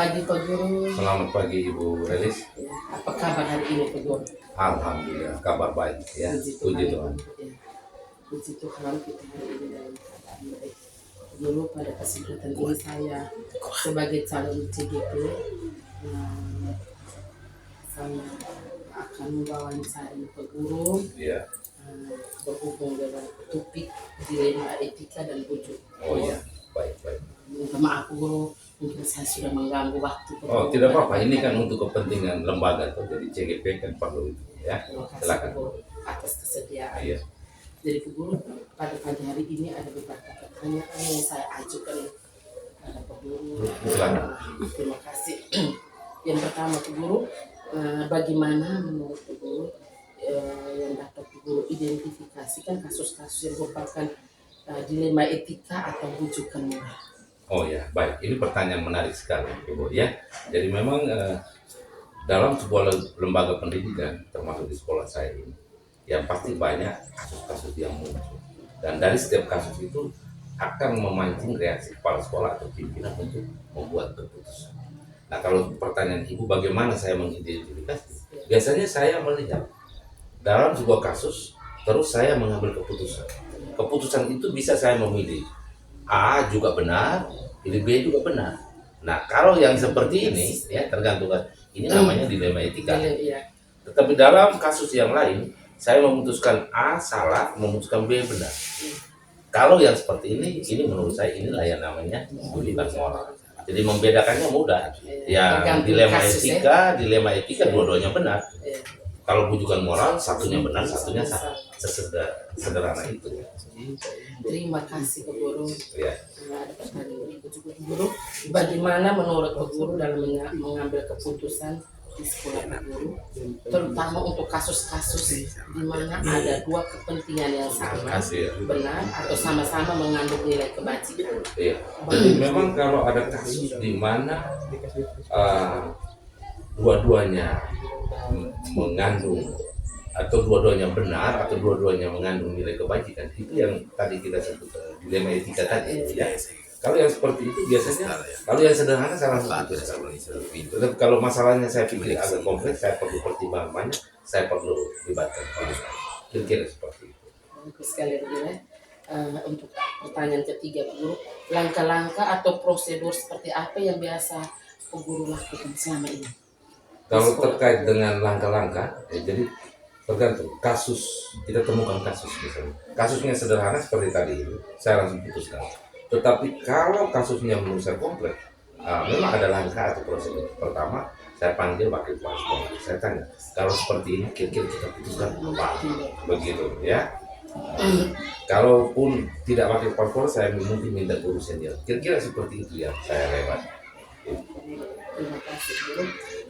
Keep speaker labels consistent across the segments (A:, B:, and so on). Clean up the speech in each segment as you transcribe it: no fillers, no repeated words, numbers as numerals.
A: pagi Pak Guru.
B: Selamat pagi Ibu Relis.
A: Ya, apa kabar hari ini Pak Guru?
B: Alhamdulillah kabar baik ya. Puji Tuhan.
A: Ya. Puji Tuhan kita hari ini dalam keadaan baik. Dulu pada kesempatan ini saya sebagai calon CGP saya akan mewawancari Pak Guru
B: Ya.
A: berhubung dengan topik dilema etika dan bujuk.
B: Oh ya, baik.
A: Minta maaf Pak Guru, mungkin saya sudah mengganggu waktu.
B: Oh tidak apa-apa, ini kan untuk kepentingan lembaga tuh, jadi CGP kan perlu itu ya.
A: Terima kasih
B: Silakan.
A: Pak Guru atas kesediaan.
B: Iya.
A: Jadi Pak Guru, pada pagi hari ini ada beberapa pertanyaan yang saya ajukan kepada Pak Guru.
B: Silakan.
A: Terima kasih. Yang pertama Pak Guru, bagaimana menurut Pak Guru yang dapat Pak Guru identifikasikan kasus-kasus yang merupakan dilema etika atau bujukan moral?
B: Oh ya, baik. Ini pertanyaan menarik sekali, Ibu ya. Jadi memang dalam sebuah lembaga pendidikan, termasuk di sekolah saya ini, yang pasti banyak kasus-kasus yang muncul. Dan dari setiap kasus itu akan memancing reaksi kepala sekolah atau pimpinan untuk membuat keputusan. Nah, kalau pertanyaan Ibu bagaimana saya mengidentifikasi? Biasanya saya melihat dalam sebuah kasus, terus saya mengambil keputusan. Keputusan itu bisa saya memilih A juga benar, pilih B juga benar. Nah, kalau yang seperti ini, ya tergantung, ini namanya dilema etika.
A: Iya.
B: Tetapi dalam kasus yang lain, saya memutuskan A salah, memutuskan B benar. Kalau yang seperti ini menurut saya inilah yang namanya bujukan moral. Jadi membedakannya mudah. Yang dilema etika dua-duanya benar. Kalau bujukan moral, satunya benar, satunya salah. Sederhana itu.
A: Terima kasih Pak Guru.
B: Ya.
A: Ada pertanyaan juga Pak Guru. Bagaimana menurut Pak Guru dalam mengambil keputusan di sekolah Pak Guru, terutama untuk kasus-kasus di mana ada dua kepentingan yang sama, benar atau sama-sama mengandung nilai kebajikan?
B: Iya. Memang kalau ada kasus di mana dua-duanya mengandung atau dua-duanya benar atau dua-duanya mengandung nilai kebajikan, itu yang tadi kita sebut dilema etika tadi ya. Kalau yang seperti itu biasanya kalau yang sederhana saya langsung putuskan. Tetapi kalau masalahnya saya pikir agak kompleks, saya perlu pertimbangan banyak, saya perlu libatkan. Kira-kira seperti itu.
A: Bagus sekali ya. Untuk pertanyaan ketiga Pak Guru, langkah-langkah atau prosedur seperti apa yang biasa Pak Guru lakukan selama ini?
B: Kalau terkait dengan langkah-langkah, jadi tergantung kasus, kita temukan kasus misalnya. Kasusnya sederhana seperti tadi, saya langsung putuskan. Tetapi kalau kasusnya menurut saya kompleks, memang ada langkah atau prosedur. Pertama, saya panggil wakil kepala sekolah. Saya tanya, kalau seperti ini kira-kira kita putuskan apa? Begitu ya. Kalaupun tidak wakil kepala sekolah, saya mungkin minta guru senior. Kira-kira seperti itu yang saya lewat.
A: Terima kasih Guru.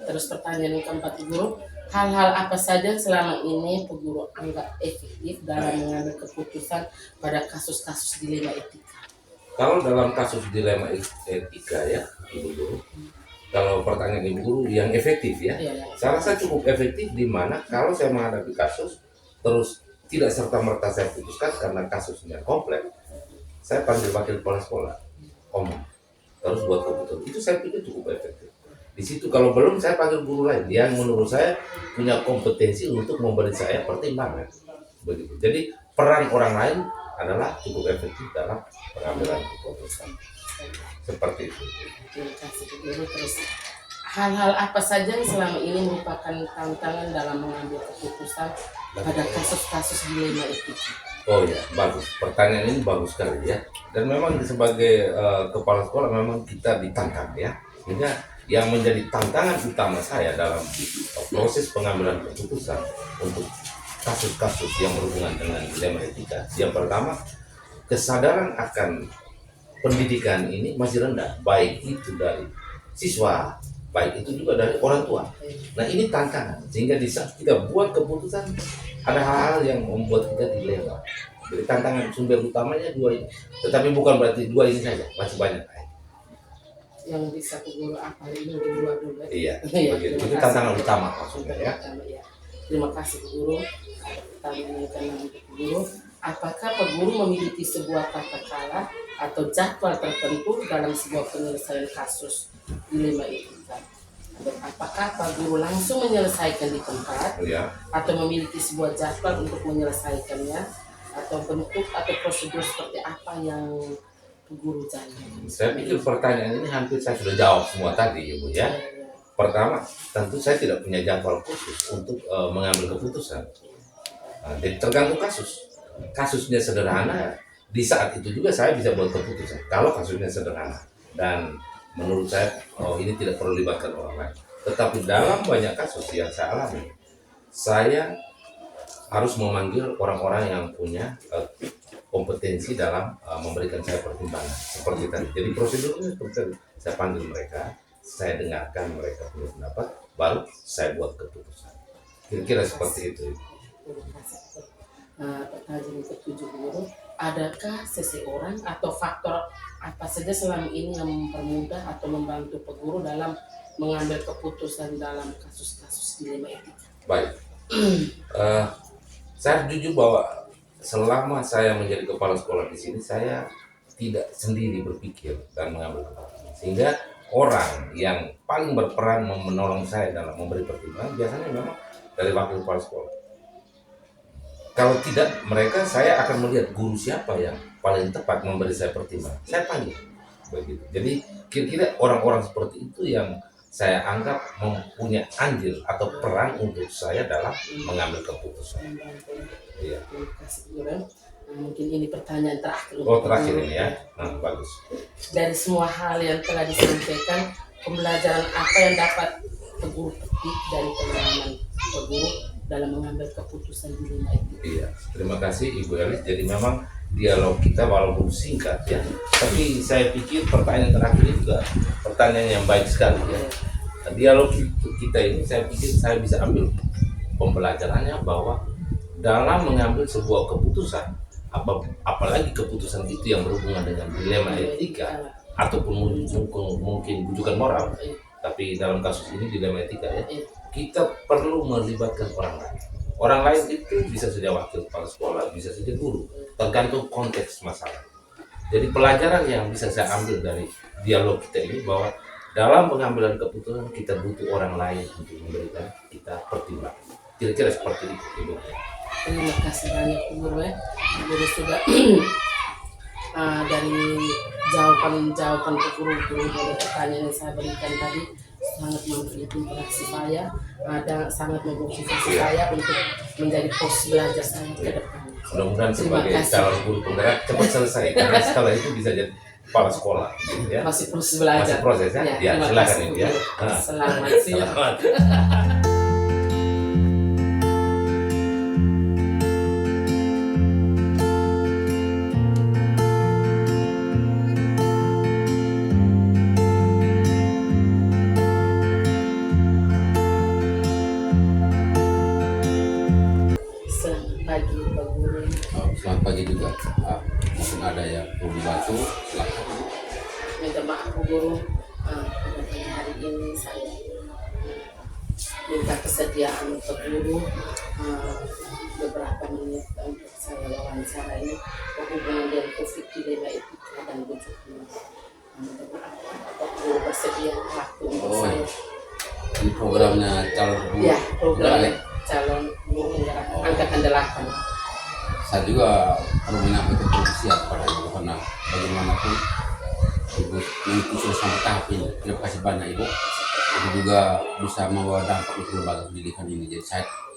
A: Terus pertanyaan yang keempat Guru, hal-hal apa saja selama ini Pak Guru anggap efektif dalam mengambil keputusan pada kasus-kasus dilema etika?
B: Kalau dalam kasus dilema etika ya, Ibu Guru, kalau pertanyaan Ibu Guru yang efektif ya, saya rasa cukup efektif di mana kalau saya menghadapi kasus terus tidak serta-merta saya putuskan karena kasusnya kompleks, saya panggil wakil kepala sekolah, terus buat keputusan. Itu saya pikir cukup efektif. Di situ kalau belum saya panggil guru lain yang menurut saya punya kompetensi untuk memberi saya pertimbangan. Begitu. Jadi peran orang lain adalah cukup efektif dalam pengambilan keputusan. Seperti itu.
A: Terima kasih Guru. Terus hal-hal apa saja yang selama ini merupakan tantangan dalam mengambil keputusan pada kasus-kasus dilema etika?
B: Oh ya, bagus. Pertanyaan ini bagus sekali ya. Dan memang sebagai kepala sekolah memang kita ditantang ya. Sehingga yang menjadi tantangan utama saya dalam proses pengambilan keputusan untuk kasus-kasus yang berhubungan dengan dilema etika. Yang pertama, kesadaran akan pendidikan ini masih rendah, baik itu dari siswa, baik itu juga dari orang tua. Nah ini tantangan, sehingga di saat kita buat keputusan ada hal-hal yang membuat kita dilema. Jadi tantangan sumber utamanya dua ini, tetapi bukan berarti dua ini saja, masih banyak.
A: Yang bisa Pak Guru apa ini dua dulu.
B: Iya, begitu. Itu tantangan utama maksudnya ya.
A: Terima kasih Pak Guru. Pertanyaan yang keenam Pak Guru, apakah Pak Guru memiliki sebuah tata cara atau jadwal tertentu dalam sebuah penyelesaian kasus dilema etika. Apakah Pak Guru langsung menyelesaikan di tempat
B: Ya,
A: atau memiliki sebuah jadwal untuk menyelesaikannya, atau bentuk atau prosedur seperti apa yang Pak Guru jalani?
B: saya pikir pertanyaan ini hampir saya sudah jawab semua tadi, Ibu ya. Pertama, tentu saya tidak punya jadwal khusus untuk mengambil keputusan. Jadi tergantung kasus. Kasusnya sederhana, di saat itu juga saya bisa buat keputusan. Kalau kasusnya sederhana dan menurut saya, oh ini tidak perlu libatkan orang lain. Tetapi dalam banyak kasus yang saya alami, saya harus memanggil orang-orang yang punya kompetensi dalam memberikan saya pertimbangan seperti tadi. Jadi prosedurnya seperti tadi. Saya panggil mereka, saya dengarkan mereka punya pendapat, baru saya buat keputusan. Kira-kira seperti itu.
A: Pertanyaan ketujuh Guru, adakah seseorang atau faktor apa saja selama ini yang mempermudah atau membantu Pak Guru dalam mengambil keputusan dalam kasus-kasus dilema etika?
B: Baik, saya jujur bahwa selama saya menjadi kepala sekolah di sini, saya tidak sendiri berpikir dan mengambil keputusan. Sehingga orang yang paling berperan menolong saya dalam memberi pertimbangan biasanya memang dari wakil kepala sekolah. Kalau tidak, mereka saya akan melihat guru siapa yang paling tepat memberi saya pertimbangan. Saya panggil, begitu. Jadi kira-kira orang-orang seperti itu yang saya anggap mempunyai andil atau peran untuk saya dalam mengambil keputusan. Iya.
A: Terima kasih Guru. Mungkin ini pertanyaan terakhir.
B: Oh, terakhir ini ya. Bagus.
A: Dari semua hal yang telah disampaikan, pembelajaran apa yang dapat Pak Guru petik dari pengalaman Pak Guru dalam mengambil keputusan dilema etika?
B: Iya, terima kasih Ibu Elis. Jadi memang dialog kita walaupun singkat ya, tapi saya pikir pertanyaan terakhir ini juga pertanyaan yang baik sekali ya. Dialog kita ini saya pikir saya bisa ambil pembelajarannya bahwa dalam mengambil sebuah keputusan, apalagi keputusan itu yang berhubungan dengan dilema etika ataupun mungkin bujukan moral, tapi dalam kasus ini dilema etika ya, kita perlu melibatkan orang lain. Orang lain itu bisa saja wakil kepala sekolah, bisa saja guru, tergantung konteks masalah. Jadi pelajaran yang bisa saya ambil dari dialog kita ini bahwa dalam pengambilan keputusan kita butuh orang lain untuk memberikan kita pertimbangan. Kira-kira seperti itu, Ibu.
A: Terima kasih banyak Guru ya. Guru sudah dari jawaban Pak Guru dari pertanyaan yang saya berikan tadi sangat menginspirasi saya, sangat memotivasi saya untuk menjadi pos belajar saya ke depan.
B: Mudah-mudahan sebagai calon guru penggerak cepat selesai karena setelah itu bisa jadi kepala sekolah ya.
A: Masih proses belajar.
B: Masih proses ya. Ya, silakan Ibu ya.
A: Selamat siang.
B: Selamat.
C: Selamat pagi juga. Mungkin ada yang perlu dibantu, silakan.
A: Minta maaf Bu Guru, pada pagi hari ini saya minta kesediaan untuk Guru beberapa menit untuk saya wawancara ini berhubungan dengan COVID dilema etika dan bujukan. Apakah Guru bersedia waktu untuk saya?
C: Ini programnya calon guru.
A: Ya, program calon guru angkatan 8.
C: Saya juga perlu menyampaikan terima kasih kepada Ibu karena bagaimanapun Ibu mengikuti sudah sampai tahap ini. Terima kasih banyak Ibu. Ibu juga bisa membawa dampak untuk lembaga pendidikan ini. Jadi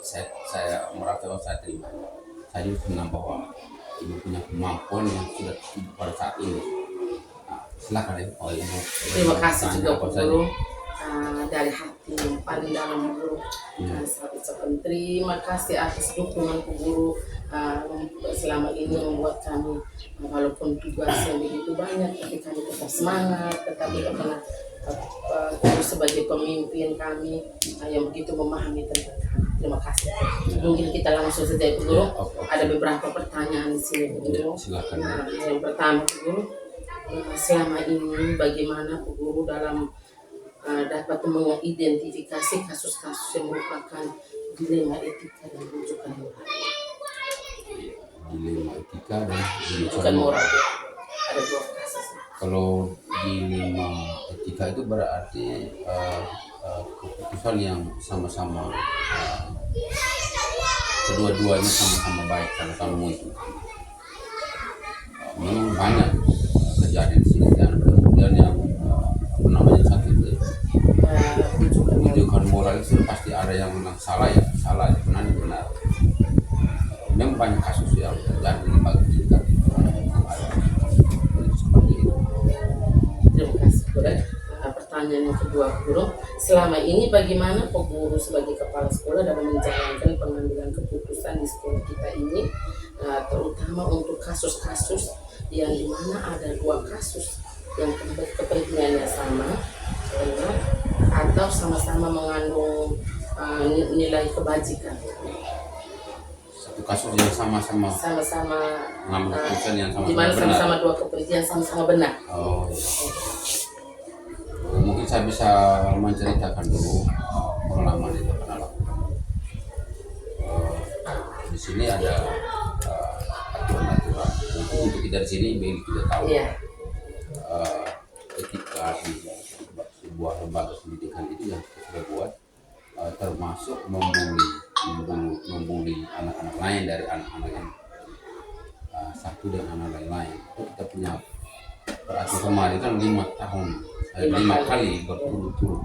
C: saya merasa bahwa saya terima. Saya juga senang bahwa Ibu punya kemampuan yang sudah tiba pada saat ini. Silakan Ibu. Oh, Ibu.
A: Terima kasih juga Pak Guru. Dari hati yang paling dalam Guru, saya ucapkan terima kasih atas dukungan Guru selama ini membuat kami walaupun tugas yang begitu banyak tapi kami tetap semangat, tetapi karena Guru sebagai pemimpin kami yang begitu memahami tentang kami. Terima kasih. Mungkin kita langsung saja Guru. Ada beberapa pertanyaan di sini Guru.
C: Silakan.
A: Yang pertama Guru, selama ini bagaimana Guru dalam dapat mengidentifikasi kasus-kasus yang merupakan dilema etika dan bujukan moral.
C: Dilema etika dan
A: Bujukan moral. Ada 2 kasus.
C: Kalau dilema etika itu berarti keputusan yang sama-sama kedua-duanya sama-sama baik, sama-sama mutu. Memang banyak kejadian di sini dan kemudian yang apa namanya satu itu rujukan moral itu pasti ada yang memang salah ya benar ya benar. Memang banyak kasus yang terjadi di lembaga pendidikan seperti itu.
A: Terima kasih Guru. Pertanyaan yang kedua Guru, selama ini bagaimana Pak Guru sebagai kepala sekolah dalam menjalankan pengambilan keputusan di sekolah kita ini, terutama untuk kasus-kasus yang dimana ada dua kasus yang kepentingannya sama, atau sama-sama mengandung nilai kebajikan,
C: Satu kasus yang sama-sama mengambil keputusan yang
A: di mana
C: sama-sama benar.
A: sama-sama dua kepentingan sama-sama benar.
C: Oh, iya. Mungkin saya bisa menceritakan dulu pengalaman itu pernah lakukan. Di sini ada aturan-aturan. Untuk kita di sini Beli tidak tahu.
A: Iya.
C: Etika di sebuah lembaga pendidikan itu yang kita sudah buat, termasuk membuli anak-anak lain dari anak-anak yang satu dan anak lain. Itu kita punya peraturan kemarin kan 5 tahun, 5 kali berturut-turut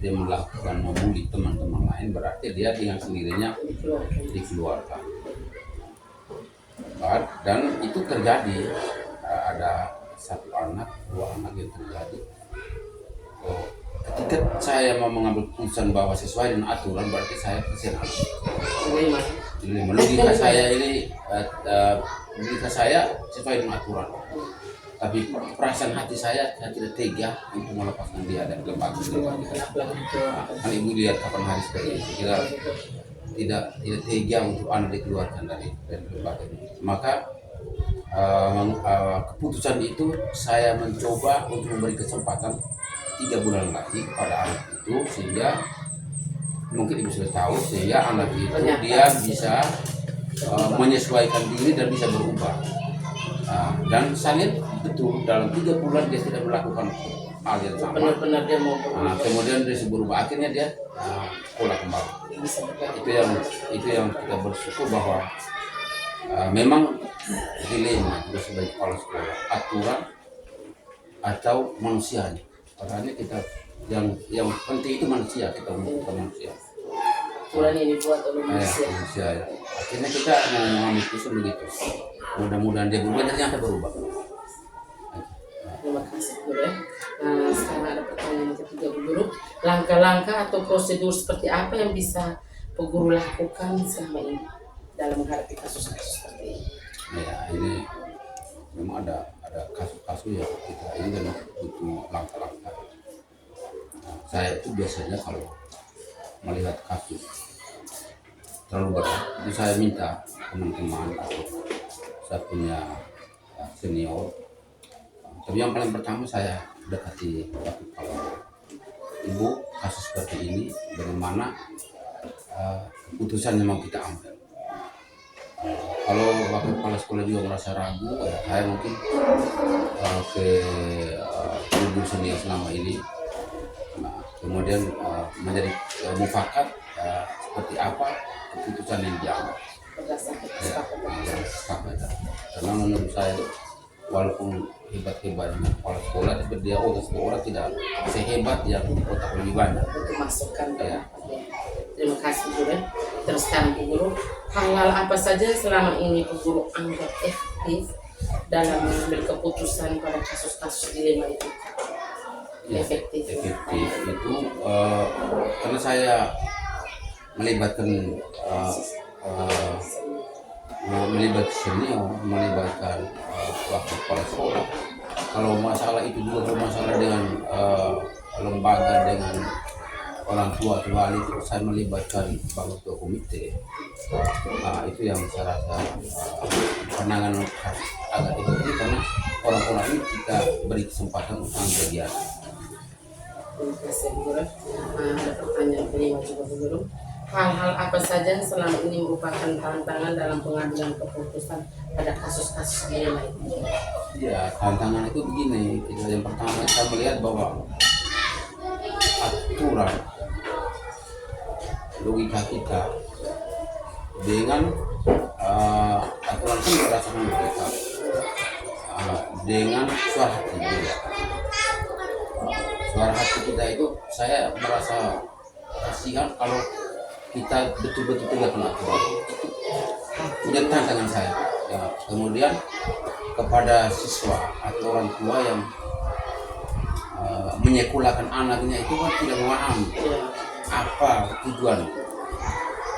C: dia melakukan membuli teman-teman lain, berarti dia dengan sendirinya dikeluarkan. Dan itu terjadi, ada satu anak, 2 anak yang terjadi. Ketika saya mau mengambil keputusan bahwa sesuai dengan aturan, berarti saya kesian anak. Logika saya ini, logika saya sesuai dengan aturan. Tapi perasaan hati saya tidak tega untuk melepaskan dia dari lembaga pendidikan. Kan ibu lihat kapan hari seperti itu, kita tidak tega untuk anak dikeluarkan dari lembaga ini. Maka keputusan itu saya mencoba untuk memberi kesempatan 3 bulan lagi pada anak itu, sehingga mungkin ibu sudah tahu, sehingga anak itu dia bisa menyesuaikan diri dan bisa berubah. Dan saya lihat betul dalam 3 bulan dia tidak melakukan hal yang sama.
A: Benar-benar dia mau
C: Kemudian dia berubah, akhirnya dia sekolah kembali. Itu yang kita bersyukur bahwa memang dilema juga sebagai kepala sekolah, aturan atau manusianya. Karena kita yang penting itu manusia, kita manusia.
A: aturan yang dibuat oleh manusia.
C: Manusia ya. Akhirnya kita mengambil keputusan begitu. Mudah-mudahan dia berubah, ternyata berubah.
A: Terima kasih Guru ya. Nah, sekarang ada pertanyaan yang ketiga Guru. Langkah-langkah atau prosedur seperti apa yang bisa Pak Guru lakukan selama ini dalam menghadapi kasus-kasus seperti ini?
C: Ya, ini memang ada kasus-kasus yang kita ini memang butuh langkah-langkah. Saya itu biasanya kalau melihat kasus terlalu berat, itu saya minta teman-teman atau saya punya senior. Tapi yang paling pertama saya dekati kalau ibu kasus seperti ini, bagaimana keputusan yang mau kita ambil. Kalau wakil kepala sekolah juga merasa ragu, ya saya mungkin ke ibu senior selama ini. Nah, kemudian menjadi mufakat seperti apa keputusan yang diambil. Karena menurut saya walaupun hebat-hebatnya kepala sekolah, tapi dia sekolah tidak sehebat yang otak lebih banyak.
A: Untuk masukkan
C: Ya.
A: Terima kasih Guru. Teruskan Bu Guru, hal-hal apa saja selama ini Bu Guru anggap efektif dalam mengambil keputusan pada kasus-kasus dilema itu?
C: Ya,
A: Efektif
C: itu karena saya melibatkan senior, melibatkan wakil kepala sekolah. Kalau masalah itu juga bermasalah dengan lembaga, dengan orang tua atau wali, itu saya melibatkan ketua komite. Itu yang saya rasa penanganan agak efektif, karena orang-orang ini kita beri kesempatan untuk bagian.
A: Terima kasih Bu Guru. Ada pertanyaan kelima juga Bu Guru. hal-hal apa saja selama ini merupakan tantangan dalam pengambilan keputusan pada kasus-kasus dilema itu?
C: Ya, tantangan itu begini. Yang pertama saya melihat bahwa aturan logika kita dengan aturan kan berdasarkan logika dengan suara hati beda. Suara hati kita itu saya merasa kasihan kalau kita betul-betul tegakkan aturan. Itu tantangan saya. Ya, kemudian kepada siswa atau orang tua yang menyekolahkan anaknya itu kan tidak memahami apa tujuan,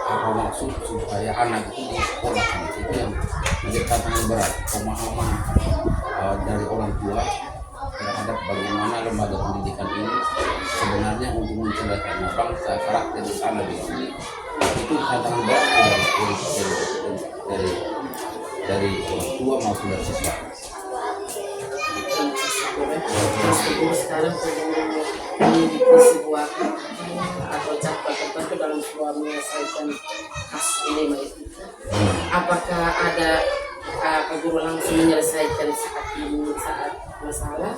C: apa maksud supaya anak itu disekolahkan. Itu yang menjadi tantangan berat, pemahaman dari orang tua terhadap bagaimana lembaga pendidikan ini sebenarnya untuk mencerdaskan bangsa, karakter di sana di sini. Itu tantangan berat dari orang tua maupun dari siswa.
A: Meskipun sekarang peguru memiliki sebuah atau jadwal tertentu dalam sebuah menyelesaikan kasus dilema itu, apakah ada peguru langsung menyelesaikan saat masalah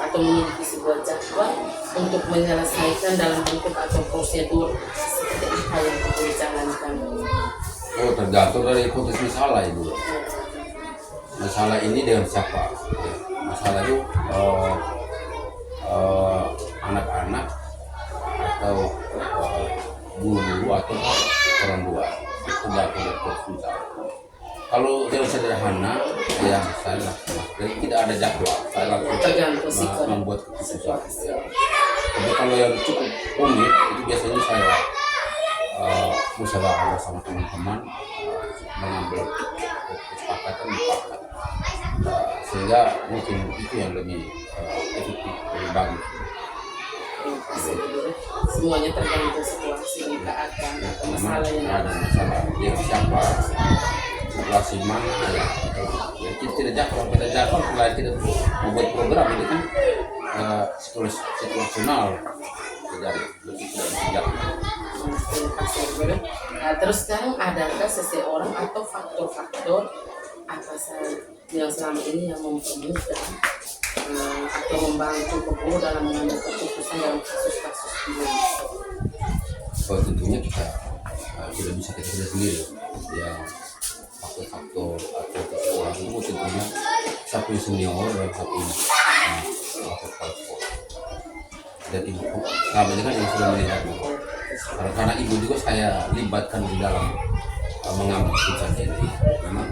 A: atau memiliki sebuah jadwal untuk menyelesaikan dalam bentuk atau prosedur seperti apa yang peguru jalankan?
C: Oh, tergantung dari konteks masalah itu. Masalah ini dengan siapa? Masalah itu anak-anak atau guru atau orang tua. Tergantung dari konteks masalah. Kalau yang sederhana, ya saya lakukan. Jadi tidak ada jadwal. Saya lakukan membuat keputusan. Tapi kalau yang cukup rumit, itu biasanya saya musyawarah bersama teman-teman mengambil kesepakatan mufakat, sehingga mungkin itu yang lebih efektif, lebih bagus.
A: Semuanya tergantung situasi dan keadaan atau masalah yang
C: ada masalah yang siapa, situasi mana ya. Kita tidak jadwal, kita jadwal kalau kita membuat program ini kan situasional, jadi lebih tidak dijadwal.
A: Nah, terus sekarang adakah seseorang atau faktor-faktor apa saja yang selama ini yang mempermudah atau membantu peguru dalam mengambil keputusan dalam kasus-kasus ini?
C: Oh, tentunya kita tidak bisa kita sendiri. Yang faktor-faktor atau seseorang itu tentunya satu senior dan satu faktor. Dan ibu selama ini kan yang sudah melihat. Karena ibu juga saya libatkan di dalam mengambil keputusan ini. Memang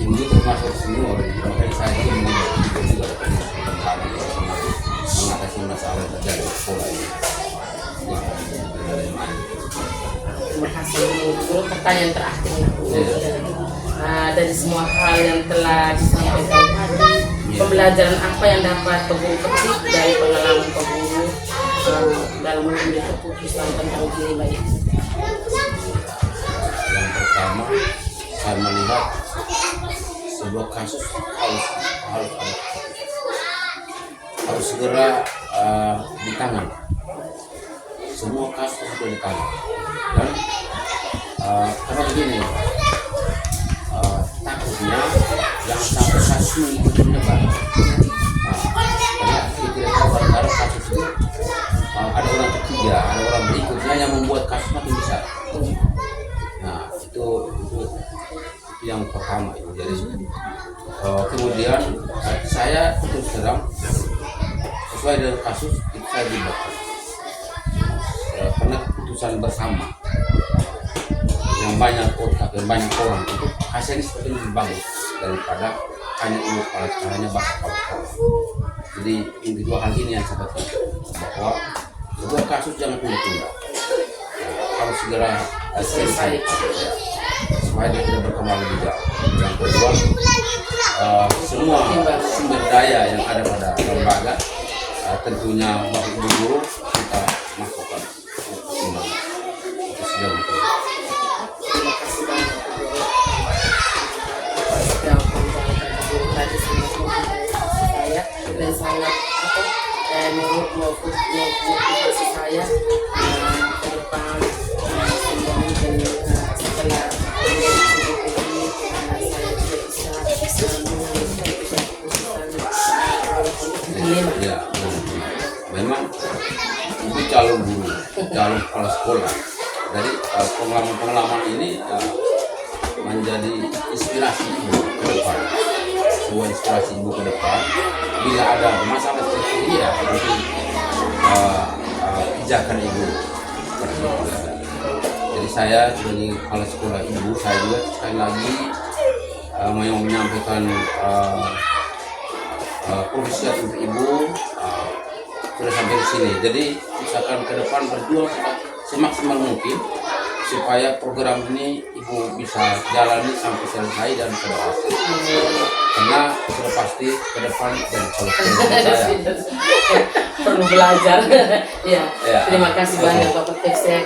C: ibu juga termasuk senior, makanya saya juga melibatkan juga tentang mengatasi masalah yang terjadi di sekolah ini.
A: Terima kasih Bu. Pertanyaan terakhir dari semua hal yang telah disampaikan tadi, pembelajaran apa yang dapat peguru petik dari pengalaman peguru dalam mengambil keputusan tentang dilema itu?
C: Yang pertama, saya melihat sebuah kasus harus segera ditangani. Semua kasus harus ditangani. Dan karena begini, takutnya jangan sampai kasus mengikuti menyebar. Karena kita tidak tahu kalau kasus itu ada orang ketiga, ada orang berikutnya yang membuat kasus makin besar. Nah, itu yang pertama itu. Jadi kemudian saya terus terang sesuai dengan kasus itu saya libatkan karena keputusan bersama yang banyak otak dan banyak orang itu hasilnya seperti lebih bagus daripada hanya hanya bakal. Jadi ini dua hal ini yang saya katakan bahwa sebuah kasus jangan tunda-tunda, harus segera selesai supaya dia tidak berkembang lebih jauh. Yang kedua, semua sumber daya yang ada pada lembaga tentunya bagi guru kita masukkan pertimbangan itu sejauh itu.
A: Terima kasih banyak sudah tadi saya dan sangat motivasi saya ke depan lima.
C: Ya, memang ibu calon guru, calon kepala sekolah. Jadi pengalaman-pengalaman ini menjadi inspirasi ibu ke depan. Sebuah inspirasi ibu ke depan. Bila ada masalah seperti ini ya nanti pijakan ibu. Seperti itu. Jadi saya sebagai kepala sekolah ibu, saya juga sekali lagi mau menyampaikan profesi untuk ibu sudah sampai di sini. Jadi misalkan ke depan berjuang semaksimal mungkin supaya program ini ibu bisa jalani sampai selesai dan berhasil. Karena sudah pasti ke depan dan kalau saya
A: perlu belajar. Ya,
C: Ya.
A: terima kasih
C: Oke.
A: banyak Bapak Tekse.